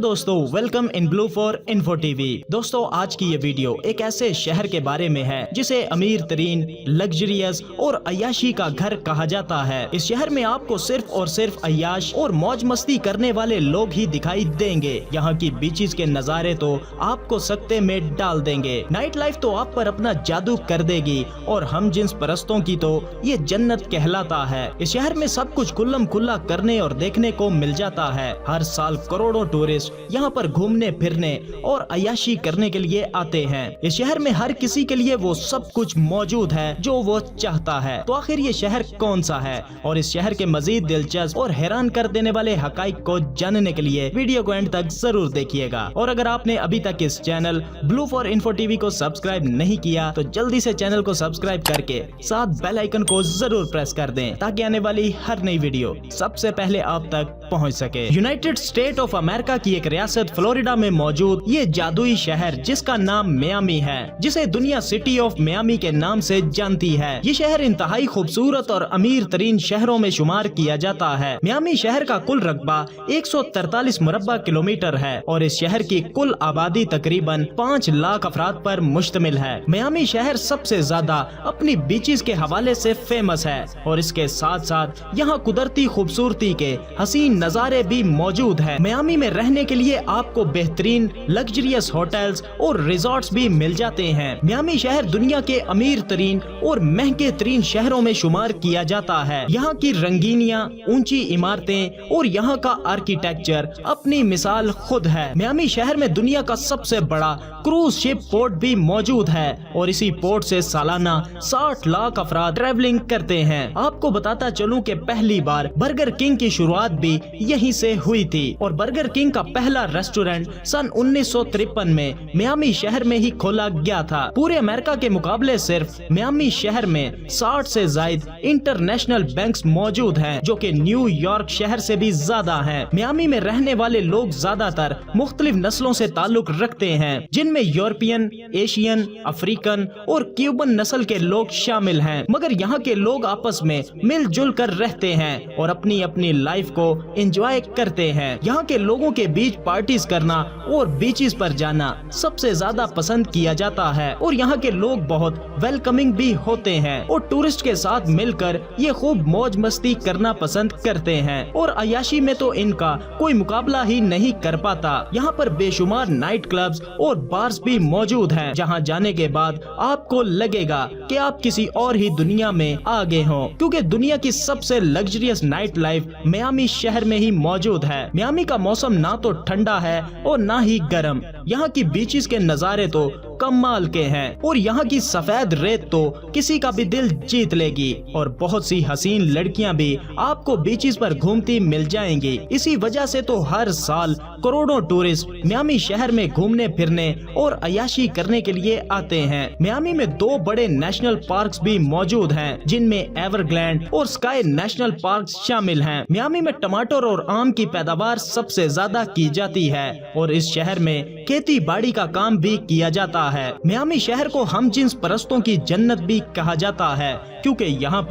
दोस्तों, welcome in blue for info TV. दोस्तों, आज की ये वीडियो एक ऐसे शहर के बारे में है जिसे अमीर तरीन, लग्जरियस और अय्याशी का घर कहा जाता है। इस शहर में आपको सिर्फ और सिर्फ अय्याश और मौज मस्ती करने वाले लोग ही दिखाई देंगे। यहाँ की बीचेस के नज़ारे तो आपको सकते में डाल देंगे। नाइट लाइफ तो आप पर अपना जादू कर देगी और हम जिन्स परस्तों की तो ये जन्नत कहलाता है। इस शहर में सब कुछ खुल्लम खुल्ला करने और देखने को मिल जाता है। हर साल करोड़ों टूरिस्ट यहाँ पर घूमने फिरने और अय्याशी करने के लिए आते हैं। इस शहर में हर किसी के लिए वो सब कुछ मौजूद है जो वो चाहता है। तो आखिर ये शहर कौन सा है और इस शहर के मजीद दिलचस्प और हैरान कर देने वाले हकाइक को जानने के लिए वीडियो को एंड तक जरूर देखिएगा। और अगर आपने अभी तक इस channel blue for info TV को सब्सक्राइब नहीं किया तो जल्दी से चैनल को सब्सक्राइब करके साथ बेल आइकन को जरूर प्रेस कर दें ताकि आने वाली हर नई वीडियो सबसे पहले आप तक पहुंच सके। यूनाइटेड स्टेट ऑफ अमेरिका की एक रियासत फ्लोरिडा में मौजूद ये जादुई शहर जिसका नाम मियामी है, जिसे दुनिया सिटी ऑफ मियामी के नाम से जानती है। ये शहर इंतहाई खूबसूरत और अमीर तरीन शहरों में शुमार किया जाता है। मियामी शहर का कुल रकबा 143 मुरब्बा किलोमीटर है और इस शहर की कुल आबादी तकरीबन 5 लाख अफराद पर मुश्तमिल है। मियामी शहर सबसे ज्यादा अपनी बीचेस के हवाले से फेमस है और इसके साथ साथ यहाँ कुदरती खूबसूरती के हसीन नज़ारे भी मौजूद है। मियामी में रहने के लिए आपको बेहतरीन लग्जरियस होटल्स और रिजॉर्ट्स भी मिल जाते हैं। मियामी शहर दुनिया के अमीर तरीन और महंगे तरीन शहरों में शुमार किया जाता है। यहाँ की रंगीनियाँ, ऊंची इमारतें और यहाँ का आर्किटेक्चर अपनी मिसाल खुद है। मियामी शहर में दुनिया का सबसे बड़ा क्रूज शिप पोर्ट भी मौजूद है और इसी पोर्ट से सालाना 60 लाख अफराद ट्रैवलिंग करते हैं। आपको बताता चलूं कि पहली बार बर्गर किंग की शुरुआत भी यहीं से हुई थी और बर्गर किंग का पहला रेस्टोरेंट सन 1953 में मियामी शहर में ही खोला गया था। पूरे अमेरिका के मुकाबले सिर्फ मियामी शहर में 60 से जायद इंटरनेशनल बैंक्स मौजूद हैं जो कि न्यूयॉर्क शहर से भी ज्यादा हैं। मियामी में रहने वाले लोग ज्यादातर मुख्तलिफ नस्लों से ताल्लुक रखते हैं जिनमें यूरोपियन, एशियन, अफ्रीकन और क्यूबन नस्ल के लोग शामिल हैं। मगर यहाँ के लोग आपस में मिलजुल कर रहते हैं और अपनी अपनी लाइफ को एंजॉय करते हैं। यहाँ के लोगों के बीच पार्टीज करना और बीचेस पर जाना सबसे ज्यादा पसंद किया जाता है और यहाँ के लोग बहुत वेलकमिंग भी होते हैं और टूरिस्ट के साथ मिलकर ये खूब मौज मस्ती करना पसंद करते हैं और अय्याशी में तो इनका कोई मुकाबला ही नहीं कर पाता। यहाँ पर बेशुमार नाइट क्लब्स और बार्स भी मौजूद हैं जहाँ जाने के बाद आपको लगेगा कि आप किसी और ही दुनिया में आ गए हों, क्योंकि दुनिया की सबसे लग्जरियस नाइट लाइफ मियामी शहर में ही मौजूद है। मियामी का मौसम ना तो ठंडा है और ना ही गर्म। यहाँ की बीचेस के नज़ारे तो कमाल के हैं और यहाँ की सफेद रेत तो किसी का भी दिल जीत लेगी और बहुत सी हसीन लड़कियाँ भी आपको बीचेस पर घूमती मिल जाएंगी। इसी वजह से तो हर साल करोड़ों टूरिस्ट मियामी शहर में घूमने फिरने और अय्याशी करने के लिए आते हैं। मियामी में 2 बड़े नेशनल पार्क्स भी मौजूद हैं जिनमें एवरग्लैंड और स्काई नेशनल पार्क शामिल हैं। मियामी में टमाटर और आम की पैदावार सबसे ज्यादा की जाती है और इस शहर में खेती बाड़ी का काम भी किया जाता है। मियामी शहर को हम जिन्स परस्तों की जन्नत भी कहा जाता है क्योंकि यहाँ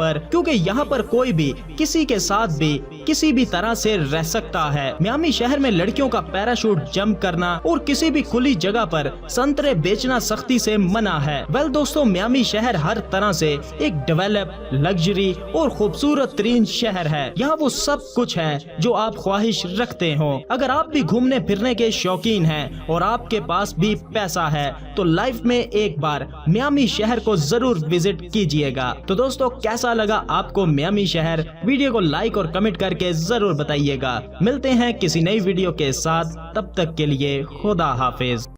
पर कोई भी किसी के साथ भी किसी भी तरह से रह सकता है। मियामी शहर में लड़कियों का पैराशूट जंप करना और किसी भी खुली जगह पर संतरे बेचना सख्ती से मना है। वेल दोस्तों, मियामी शहर हर तरह से एक डेवलप, लग्जरी और खूबसूरत तरीन शहर है। यहाँ वो सब कुछ है जो आप ख्वाहिश रखते हो। अगर आप भी घूमने फिरने के शौकीन हैं और आपके पास भी पैसा है तो लाइफ में एक बार मियामी शहर को जरूर विजिट कीजिएगा। तो दोस्तों, कैसा लगा आपको मियामी शहर? वीडियो को लाइक और कमेंट करके जरूर बताइएगा। मिलते हैं किसी नई वीडियो के साथ, तब तक के लिए खुदा हाफिज।